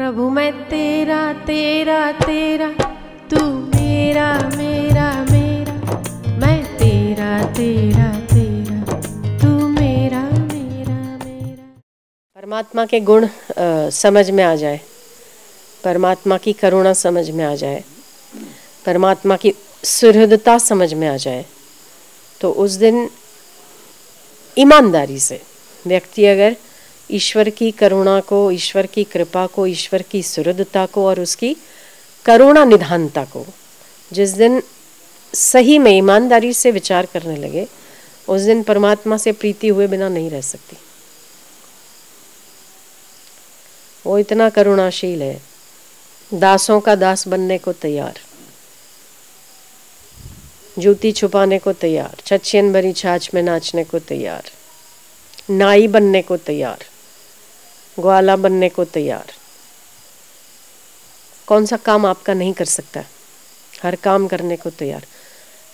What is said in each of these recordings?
प्रभु मैं तेरा तेरा तेरा, तू मेरा मेरा मेरा, मैं तेरा तेरा तेरा, तू मेरा मेरा मेरा। परमात्मा के गुण समझ में आ जाए, परमात्मा की करुणा समझ में आ जाए, परमात्मा की सुहृदता समझ में आ जाए, तो उस दिन ईमानदारी से व्यक्ति अगर ईश्वर की करुणा को, ईश्वर की कृपा को, ईश्वर की सुहृदता को और उसकी करुणा निधानता को जिस दिन सही में ईमानदारी से विचार करने लगे, उस दिन परमात्मा से प्रीति हुए बिना नहीं रह सकती। वो इतना करुणाशील है, दासों का दास बनने को तैयार, जूती छुपाने को तैयार, छछियन भरी छाछ में नाचने को तैयार, नाई बनने को तैयार, ग्वाला बनने को तैयार। कौन सा काम आपका नहीं कर सकता? हर काम करने को तैयार।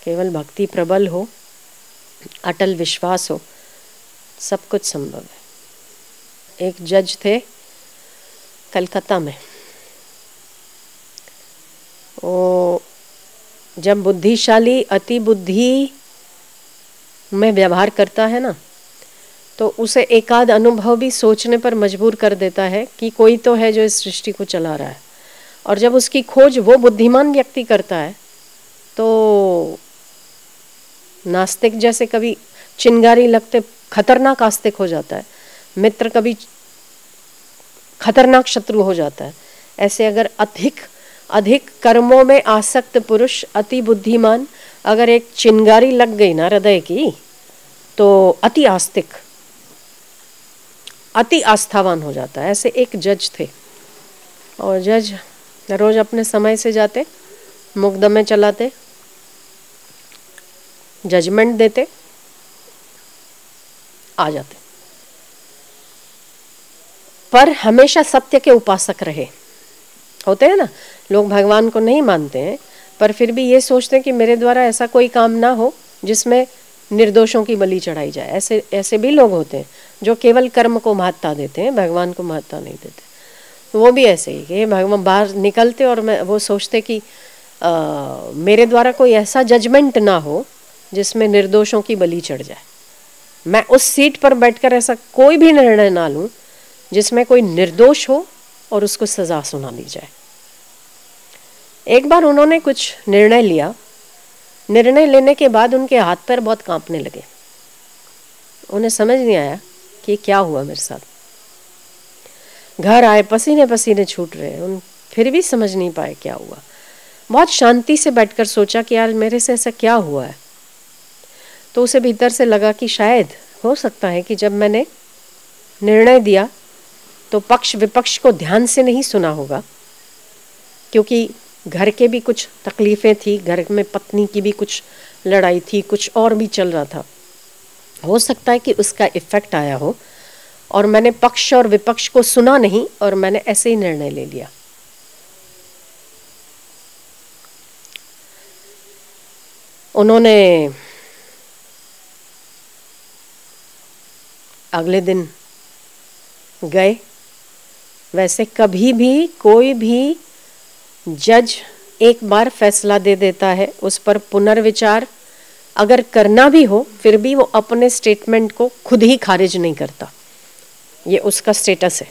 केवल भक्ति प्रबल हो, अटल विश्वास हो, सब कुछ संभव है। एक जज थे कलकत्ता में, वो जब बुद्धिशाली अति बुद्धि में व्यवहार करता है ना, तो उसे एकाध अनुभव भी सोचने पर मजबूर कर देता है कि कोई तो है जो इस सृष्टि को चला रहा है। और जब उसकी खोज वो बुद्धिमान व्यक्ति करता है, तो नास्तिक जैसे कभी चिंगारी लगते खतरनाक आस्तिक हो जाता है, मित्र कभी खतरनाक शत्रु हो जाता है। ऐसे अगर अधिक कर्मों में आसक्त पुरुष अति बुद्धिमान अगर एक चिंगारी लग गई ना हृदय की, तो अति आस्तिक, अति आस्थावान हो जाता है। ऐसे एक जज थे, और जज रोज अपने समय से जाते, मुकदमे चलाते, जजमेंट देते, आ जाते, पर हमेशा सत्य के उपासक रहे। होते हैं ना लोग, भगवान को नहीं मानते हैं पर फिर भी ये सोचते हैं कि मेरे द्वारा ऐसा कोई काम ना हो जिसमें निर्दोषों की बलि चढ़ाई जाए। ऐसे भी लोग होते हैं जो केवल कर्म को महत्ता देते हैं, भगवान को महत्ता नहीं देते। तो वो भी ऐसे ही कि भगवान बाहर निकलते और वो सोचते कि मेरे द्वारा कोई ऐसा जजमेंट ना हो जिसमें निर्दोषों की बलि चढ़ जाए। मैं उस सीट पर बैठकर ऐसा कोई भी निर्णय ना लूं जिसमें कोई निर्दोष हो और उसको सजा सुना दी जाए। एक बार उन्होंने कुछ निर्णय लिया, निर्णय लेने के बाद उनके हाथ पैर बहुत कांपने लगे। उन्हें समझ नहीं आया कि क्या हुआ मेरे साथ। घर आए, पसीने पसीने छूट रहे, उन फिर भी समझ नहीं पाए क्या हुआ। बहुत शांति से बैठकर सोचा कि यार मेरे से ऐसा क्या हुआ है। तो उसे भीतर से लगा कि शायद हो सकता है कि जब मैंने निर्णय दिया तो पक्ष विपक्ष को ध्यान से नहीं सुना होगा, क्योंकि घर के भी कुछ तकलीफें थी, घर में पत्नी की भी कुछ लड़ाई थी, कुछ और भी चल रहा था। हो सकता है कि उसका इफेक्ट आया हो और मैंने पक्ष और विपक्ष को सुना नहीं और मैंने ऐसे ही निर्णय ले लिया। उन्होंने अगले दिन गए। वैसे कभी भी कोई भी जज एक बार फैसला दे देता है, उस पर पुनर्विचार अगर करना भी हो फिर भी वो अपने स्टेटमेंट को खुद ही खारिज नहीं करता। ये उसका स्टेटस है।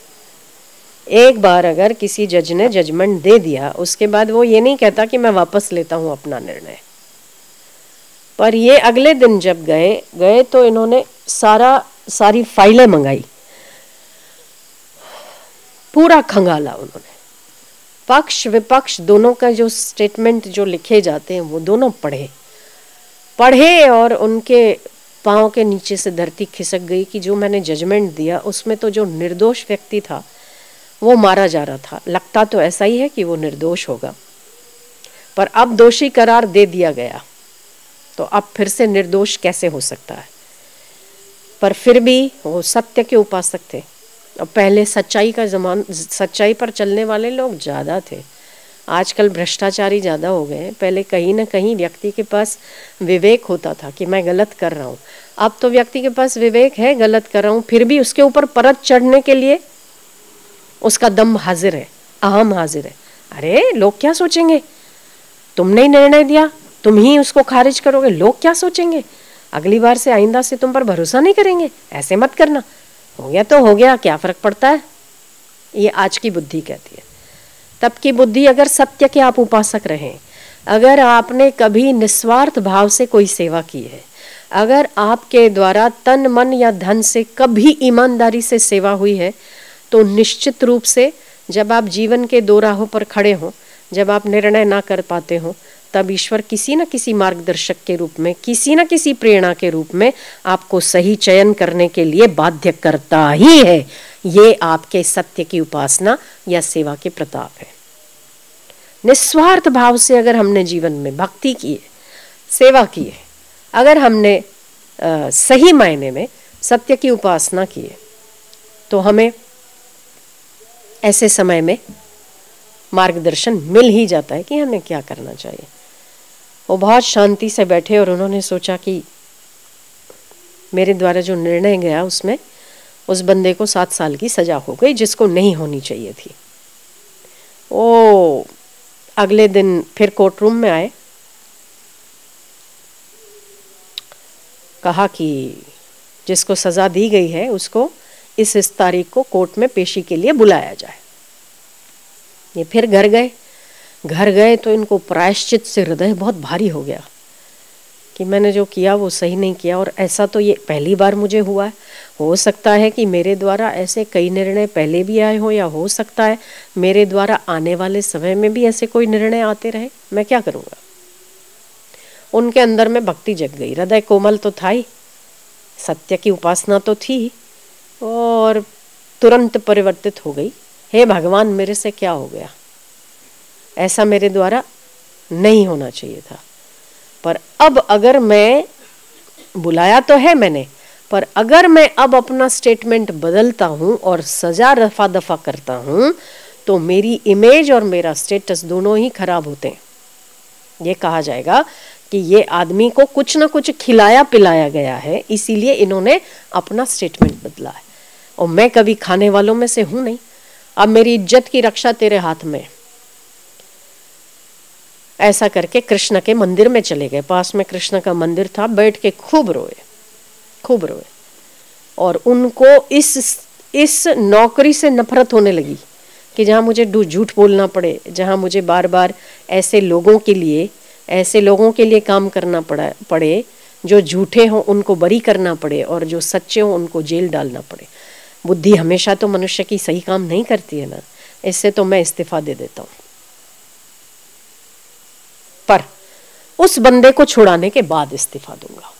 एक बार अगर किसी जज ने जजमेंट दे दिया, उसके बाद वो ये नहीं कहता कि मैं वापस लेता हूं अपना निर्णय। पर ये अगले दिन जब गए तो इन्होंने सारी फाइलें मंगाई, पूरा खंगाला उन्होंने। पक्ष विपक्ष दोनों का जो स्टेटमेंट जो लिखे जाते हैं वो दोनों पढ़े और उनके पाँव के नीचे से धरती खिसक गई कि जो मैंने जजमेंट दिया उसमें तो जो निर्दोष व्यक्ति था वो मारा जा रहा था। लगता तो ऐसा ही है कि वो निर्दोष होगा, पर अब दोषी करार दे दिया गया तो अब फिर से निर्दोष कैसे हो सकता है। पर फिर भी वो सत्य के उपासक थे। और पहले सच्चाई पर चलने वाले लोग ज़्यादा थे। आजकल भ्रष्टाचारी ज़्यादा हो गए हैं। पहले कहीं ना कहीं व्यक्ति के पास विवेक होता था कि मैं गलत कर रहा हूँ। अब तो व्यक्ति के पास विवेक है, गलत कर रहा हूँ, फिर भी उसके ऊपर परत चढ़ने के लिए उसका दम हाजिर है अहम हाजिर है। अरे लोग क्या सोचेंगे, तुमने ही निर्णय दिया, तुम ही उसको खारिज करोगे, लोग क्या सोचेंगे, अगली बार से आइंदा से तुम पर भरोसा नहीं करेंगे, ऐसे मत करना, हो गया तो हो गया, क्या फर्क पड़ता है। ये आज की बुद्धि कहती है। तब की बुद्धि, अगर सत्य के आप उपासक रहें, अगर आपने कभी निस्वार्थ भाव से कोई सेवा की है, अगर आपके द्वारा तन मन या धन से कभी ईमानदारी से सेवा हुई है, तो निश्चित रूप से जब आप जीवन के दो राहों पर खड़े हों, जब आप निर्णय ना कर पाते हो, तब ईश्वर किसी न किसी मार्गदर्शक के रूप में, किसी न किसी प्रेरणा के रूप में आपको सही चयन करने के लिए बाध्य करता ही है। ये आपके सत्य की उपासना या सेवा के प्रताप है। निस्वार्थ भाव से अगर हमने जीवन में भक्ति की है, सेवा की है, अगर हमने सही मायने में सत्य की उपासना की है, तो हमें ऐसे समय में मार्गदर्शन मिल ही जाता है कि हमें क्या करना चाहिए। वो बहुत शांति से बैठे और उन्होंने सोचा कि मेरे द्वारा जो निर्णय गया उसमें उस बंदे को 7 साल की सजा हो गई, जिसको नहीं होनी चाहिए थी। वो अगले दिन फिर कोर्ट रूम में आए, कहा कि जिसको सजा दी गई है उसको इस तारीख को कोर्ट में पेशी के लिए बुलाया जाए। ये फिर घर गए तो इनको प्रायश्चित से हृदय बहुत भारी हो गया कि मैंने जो किया वो सही नहीं किया, और ऐसा तो ये पहली बार मुझे हुआ है। हो सकता है कि मेरे द्वारा ऐसे कई निर्णय पहले भी आए हो, या हो सकता है मेरे द्वारा आने वाले समय में भी ऐसे कोई निर्णय आते रहे। मैं क्या करूँगा। उनके अंदर में भक्ति जग गई, हृदय कोमल तो था ही, सत्य की उपासना तो थी, और तुरंत परिवर्तित हो गई। हे भगवान, मेरे से क्या हो गया, ऐसा मेरे द्वारा नहीं होना चाहिए था। पर अब अगर मैं, बुलाया तो है मैंने, पर अगर मैं अब अपना स्टेटमेंट बदलता हूं और सजा रफा दफा करता हूं, तो मेरी इमेज और मेरा स्टेटस दोनों ही खराब होते हैं। ये कहा जाएगा कि ये आदमी को कुछ ना कुछ खिलाया पिलाया गया है, इसीलिए इन्होंने अपना स्टेटमेंट बदला है। और मैं कभी खाने वालों में से हूं नहीं। अब मेरी इज्जत की रक्षा तेरे हाथ में। ऐसा करके कृष्ण के मंदिर में चले गए। पास में कृष्ण का मंदिर था, बैठ के खूब रोए। और उनको इस नौकरी से नफरत होने लगी कि जहां मुझे झूठ बोलना पड़े, जहां मुझे बार बार ऐसे लोगों के लिए काम करना पड़े जो झूठे हों उनको बरी करना पड़े, और जो सच्चे हों उनको जेल डालना पड़े। बुद्धि हमेशा तो मनुष्य की सही काम नहीं करती है ना, इससे तो मैं इस्तीफा दे देता हूं। पर उस बंदे को छुड़ाने के बाद इस्तीफा दूंगा।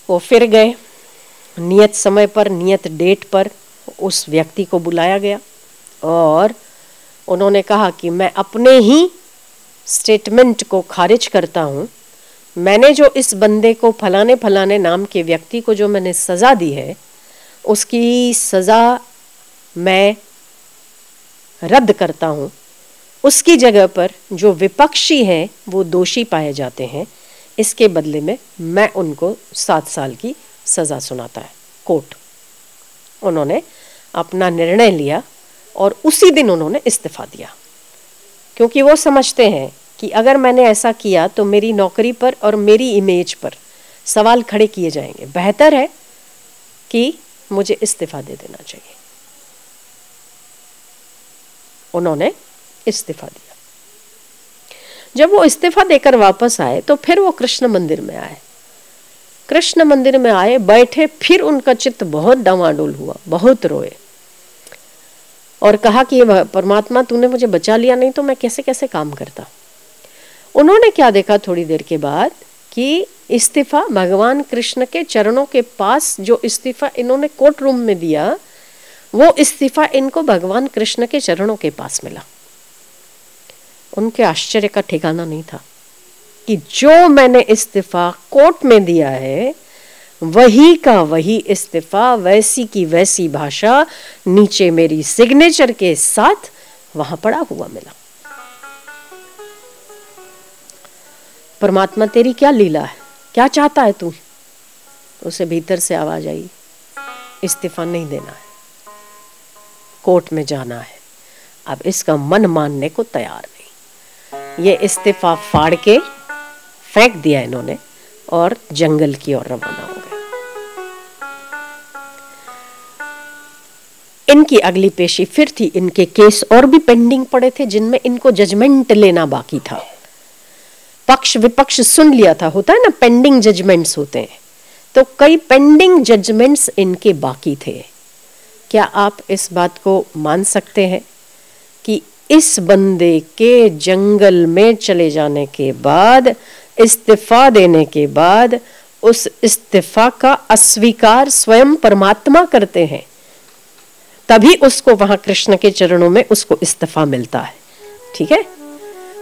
वो फिर गए, नियत समय पर, नियत डेट पर उस व्यक्ति को बुलाया गया, और उन्होंने कहा कि मैं अपने ही स्टेटमेंट को खारिज करता हूं। मैंने जो इस बंदे को फलाने नाम के व्यक्ति को जो मैंने सजा दी है, उसकी सजा मैं रद्द करता हूं। उसकी जगह पर जो विपक्षी हैं वो दोषी पाए जाते हैं, इसके बदले में मैं उनको 7 साल की सजा सुनाता है कोर्ट। उन्होंने अपना निर्णय लिया और उसी दिन उन्होंने इस्तीफा दिया, क्योंकि वो समझते हैं कि अगर मैंने ऐसा किया तो मेरी नौकरी पर और मेरी इमेज पर सवाल खड़े किए जाएंगे। बेहतर है कि मुझे इस्तीफा दे देना चाहिए। उन्होंने इस्तीफा दिया। जब वो इस्तीफा देकर वापस आए तो फिर वो कृष्ण मंदिर में आए। कृष्ण मंदिर में आए, बैठे, फिर उनका चित्त बहुत डावाडोल हुआ, बहुत रोए और कहा कि परमात्मा तूने मुझे बचा लिया, नहीं तो मैं कैसे कैसे काम करता। उन्होंने क्या देखा थोड़ी देर के बाद कि इस्तीफा भगवान कृष्ण के चरणों के पास, जो इस्तीफा इन्होंने कोर्ट रूम में दिया, वो इस्तीफा इनको भगवान कृष्ण के चरणों के पास मिला। उनके आश्चर्य का ठिकाना नहीं था कि जो मैंने इस्तीफा कोर्ट में दिया है वही का वही इस्तीफा, वैसी की वैसी भाषा नीचे मेरी सिग्नेचर के साथ वहां पड़ा हुआ मिला। परमात्मा तेरी क्या लीला है, क्या चाहता है तू? उसे भीतर से आवाज आई, इस्तीफा नहीं देना है, कोर्ट में जाना है। अब इसका मन मानने को तैयार नहीं। ये इस्तीफा फाड़ के फेंक दिया इन्होंने और जंगल की ओर रवाना हो गए। इनकी अगली पेशी फिर थी। इनके केस और भी पेंडिंग पड़े थे जिनमें इनको जजमेंट लेना बाकी था। पक्ष विपक्ष सुन लिया था, होता है ना, पेंडिंग जजमेंट्स होते हैं। तो कई पेंडिंग जजमेंट्स इनके बाकी थे। क्या आप इस बात को मान सकते हैं कि इस बंदे के जंगल में चले जाने के बाद, इस्तीफा देने के बाद, उस इस्तीफा का अस्वीकार स्वयं परमात्मा करते हैं, तभी उसको वहां कृष्ण के चरणों में उसको इस्तीफा मिलता है। ठीक है,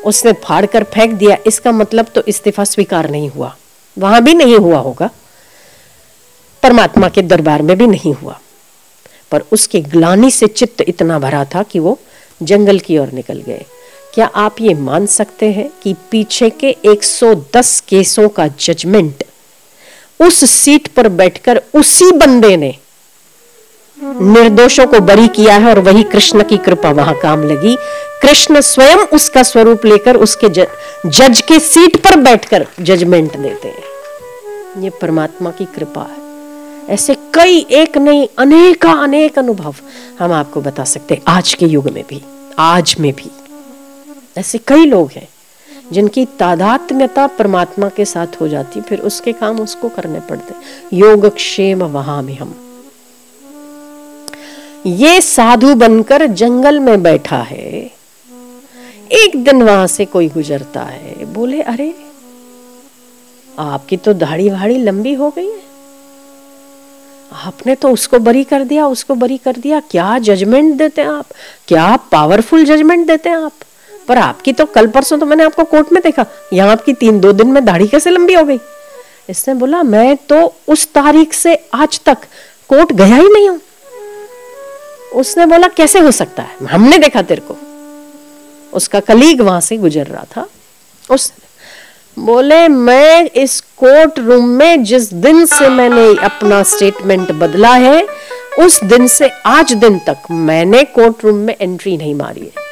उसने फाड़ कर फेंक दिया, इसका मतलब तो इस्तीफा स्वीकार नहीं हुआ, वहां भी नहीं हुआ होगा, परमात्मा के दरबार में भी नहीं हुआ। पर उसके ग्लानि से चित्त इतना भरा था कि वो जंगल की ओर निकल गए। क्या आप ये मान सकते हैं कि पीछे के 110 केसों का जजमेंट उस सीट पर बैठकर उसी बंदे ने निर्दोषों को बरी किया है, और वही कृष्ण की कृपा वहां काम लगी। कृष्ण स्वयं उसका स्वरूप लेकर उसके जज के सीट पर बैठकर जजमेंट देते हैं। ये परमात्मा की कृपा है। ऐसे कई, एक नहीं, अनेक अनुभव हम आपको बता सकते हैं। आज के युग में भी, आज में भी ऐसे कई लोग हैं जिनकी तादात्म्यता परमात्मा के साथ हो जाती, फिर उसके काम उसको करने पड़ते। योगक्षेम वहां में हम, ये साधु बनकर जंगल में बैठा है। एक दिन वहां से कोई गुजरता है, बोले अरे आपकी तो दाढ़ी वाड़ी लंबी हो गई है, आपने तो उसको बरी कर दिया, उसको बरी कर दिया। क्या जजमेंट देते हैं आप, क्या पावरफुल जजमेंट देते हैं आप। पर आपकी तो कल परसों तो मैंने आपको कोर्ट में देखा, यहाँ आपकी 2 दिन में दाढ़ी कैसे लंबी हो गई। इसने बोला मैं तो उस तारीख से आज तक कोर्ट गया ही नहीं हूं। उसने बोला कैसे हो सकता है, हमने देखा तेरे को। उसका कलीग वहां से गुजर रहा था। उस बोले मैं इस कोर्ट रूम में जिस दिन से मैंने अपना स्टेटमेंट बदला है, उस दिन से आज दिन तक मैंने कोर्ट रूम में एंट्री नहीं मारी है।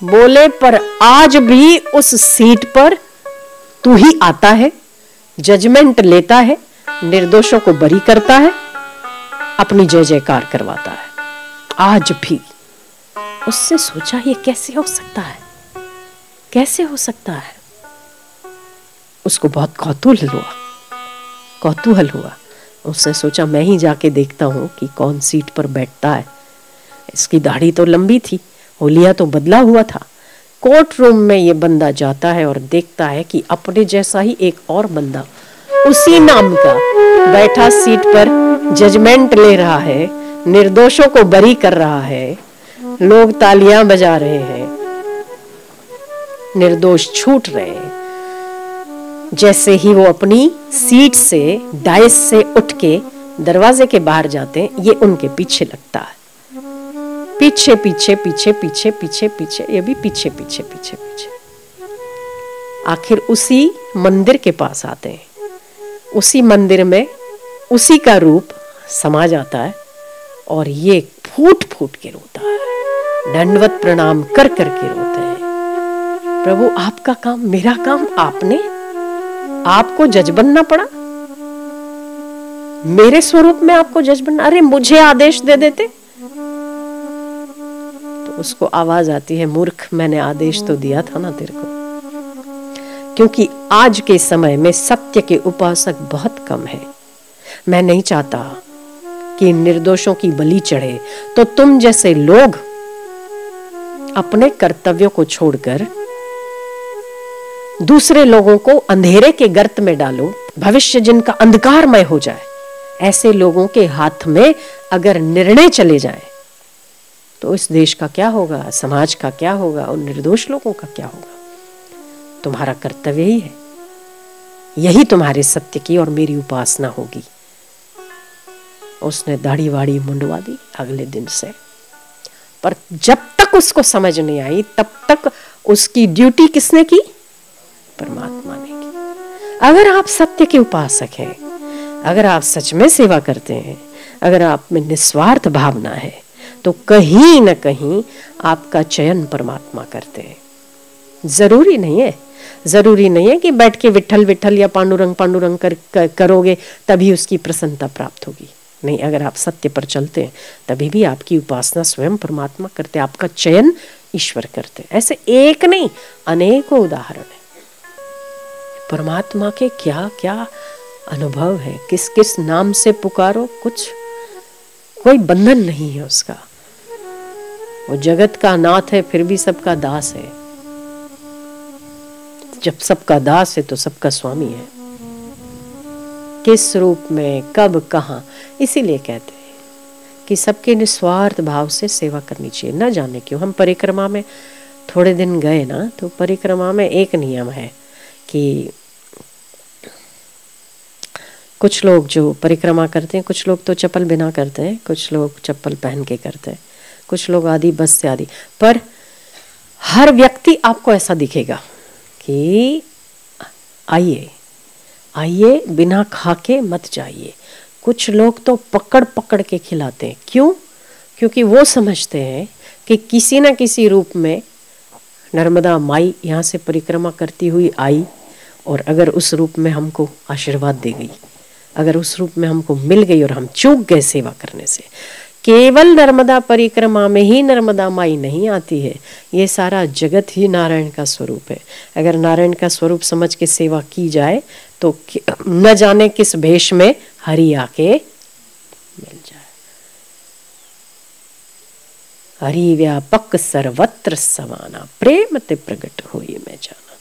बोले पर आज भी उस सीट पर तू ही आता है, जजमेंट लेता है, निर्दोषों को बरी करता है, अपनी जय जयकार करवाता है। आज भी। उससे सोचा ये कैसे हो सकता है, कैसे हो सकता है। उसको बहुत कौतूहल हुआ। उसने सोचा मैं ही जाके देखता हूं कि कौन सीट पर बैठता है। इसकी दाढ़ी तो लंबी थी, होलिया तो बदला हुआ था। कोर्ट रूम में ये बंदा जाता है और देखता है कि अपने जैसा ही एक और बंदा उसी नाम का बैठा सीट पर जजमेंट ले रहा है, निर्दोषों को बरी कर रहा है। लोग तालियां बजा रहे हैं, निर्दोष छूट रहे हैं। जैसे ही वो अपनी सीट से, डाइस से उठ के दरवाजे के बाहर जाते हैं, ये उनके पीछे लगता है। पीछे पीछे पीछे पीछे पीछे पीछे, ये भी पीछे पीछे पीछे पीछे। आखिर उसी मंदिर के पास आते हैं। उसी मंदिर में उसी का रूप समा जाता है और ये फूट फूट के रोता है, दंडवत प्रणाम कर कर के रोते हैं। प्रभु आपका काम, मेरा काम, आपको जज बनना पड़ा, मेरे स्वरूप में आपको जज बनना। अरे मुझे आदेश दे देते। तो उसको आवाज आती है, मूर्ख मैंने आदेश तो दिया था ना तेरे को। क्योंकि आज के समय में सत्य के उपासक बहुत कम है। मैं नहीं चाहता कि निर्दोषों की बलि चढ़े, तो तुम जैसे लोग अपने कर्तव्यों को छोड़कर दूसरे लोगों को अंधेरे के गर्त में डालो, भविष्य जिनका अंधकारमय हो जाए। ऐसे लोगों के हाथ में अगर निर्णय चले जाए तो इस देश का क्या होगा, समाज का क्या होगा, और निर्दोष लोगों का क्या होगा। तुम्हारा कर्तव्य ही है, यही तुम्हारे सत्य की और मेरी उपासना होगी। उसने दाढ़ी वाड़ी मुंडवा दी अगले दिन से। पर जब तक उसको समझ नहीं आई, तब तक उसकी ड्यूटी किसने की? परमात्मा ने की। अगर आप सत्य के उपासक हैं, अगर आप सच में सेवा करते हैं, अगर आप में निस्वार्थ भावना है तो कहीं न कहीं आपका चयन परमात्मा करते हैं। जरूरी नहीं है कि बैठ के विठल विठल या पांडुरंग पांडुरंग करोगे तभी उसकी प्रसन्नता प्राप्त होगी। नहीं, अगर आप सत्य पर चलते हैं तभी भी आपकी उपासना स्वयं परमात्मा करते, आपका चयन ईश्वर करते। ऐसे एक नहीं, अनेकों उदाहरण है। परमात्मा के क्या क्या अनुभव है, किस किस नाम से पुकारो, कुछ कोई बंधन नहीं है उसका। वो जगत का नाथ है फिर भी सबका दास है। जब सबका दास है तो सबका स्वामी है। किस रूप में, कब, कहाँ, इसीलिए कहते हैं कि सबके निस्वार्थ भाव से सेवा करनी चाहिए। न जाने क्यों हम परिक्रमा में थोड़े दिन गए ना, तो परिक्रमा में एक नियम है कि कुछ लोग जो परिक्रमा करते हैं, कुछ लोग तो चप्पल बिना करते हैं, कुछ लोग चप्पल पहन के करते हैं, कुछ लोग आदि बस से आदि, पर हर व्यक्ति आपको ऐसा दिखेगा कि आइए आइए, बिना खा के मत जाइए। कुछ लोग तो पकड़ पकड़ के खिलाते हैं। क्यों? क्योंकि वो समझते हैं कि किसी न किसी रूप में नर्मदा माई यहाँ से परिक्रमा करती हुई आई, और अगर उस रूप में हमको आशीर्वाद दे गई, अगर उस रूप में हमको मिल गई और हम चूक गए सेवा करने से। केवल नर्मदा परिक्रमा में ही नर्मदा माई नहीं आती है, ये सारा जगत ही नारायण का स्वरूप है। अगर नारायण का स्वरूप समझ के सेवा की जाए तो न जाने किस भेष में हरि आके मिल जाए। हरि व्यापक सर्वत्र समाना, प्रेम ते प्रगट होई मैं जाना।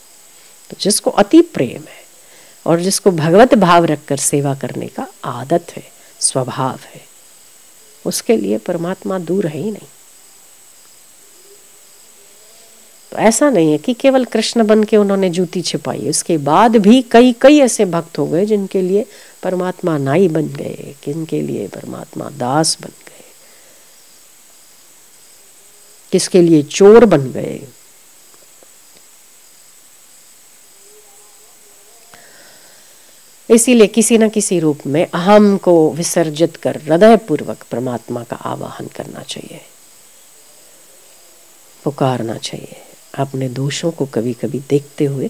तो जिसको अति प्रेम है और जिसको भगवत भाव रखकर सेवा करने का आदत है, स्वभाव है, उसके लिए परमात्मा दूर है ही नहीं। तो ऐसा नहीं है कि केवल कृष्ण बन के उन्होंने जूती छिपाई, उसके बाद भी कई कई ऐसे भक्त हो गए जिनके लिए परमात्मा नाई बन गए, जिनके लिए परमात्मा दास बन गए, किसके लिए चोर बन गए। इसीलिए किसी न किसी रूप में अहम को विसर्जित कर हृदय पूर्वक परमात्मा का आवाहन करना चाहिए, पुकारना चाहिए। अपने दोषों को कभी कभी देखते हुए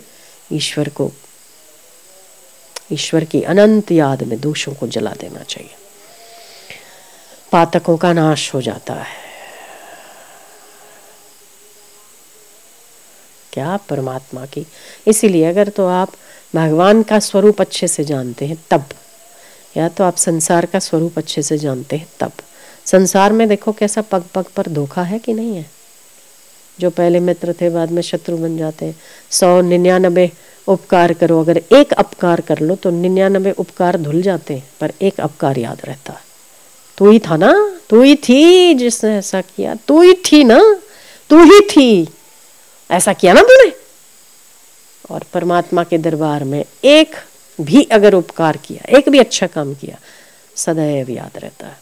ईश्वर की अनंत याद में दोषों को जला देना चाहिए। पातकों का नाश हो जाता है। क्या परमात्मा की, इसीलिए अगर तो आप भगवान का स्वरूप अच्छे से जानते हैं तब, या तो आप संसार का स्वरूप अच्छे से जानते हैं तब। संसार में देखो कैसा पग पग पर धोखा है कि नहीं है। जो पहले मित्र थे बाद में शत्रु बन जाते हैं। 199 उपकार करो, अगर एक अपकार कर लो तो 99 उपकार धुल जाते हैं, पर एक अपकार याद रहता है। तू ही था ना, तू ही थी जिसने ऐसा किया, तू ही थी ना, तू ही थी, ऐसा किया ना तूने। और परमात्मा के दरबार में एक भी अगर उपकार किया, एक भी अच्छा काम किया, सदैव याद रहता है।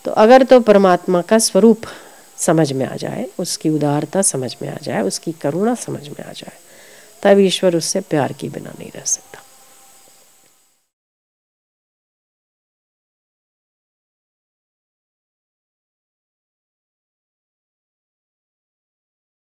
तो अगर तो परमात्मा का स्वरूप समझ में आ जाए, उसकी उदारता समझ में आ जाए, उसकी करुणा समझ में आ जाए, तब ईश्वर उससे प्यार के बिना नहीं रह सकता।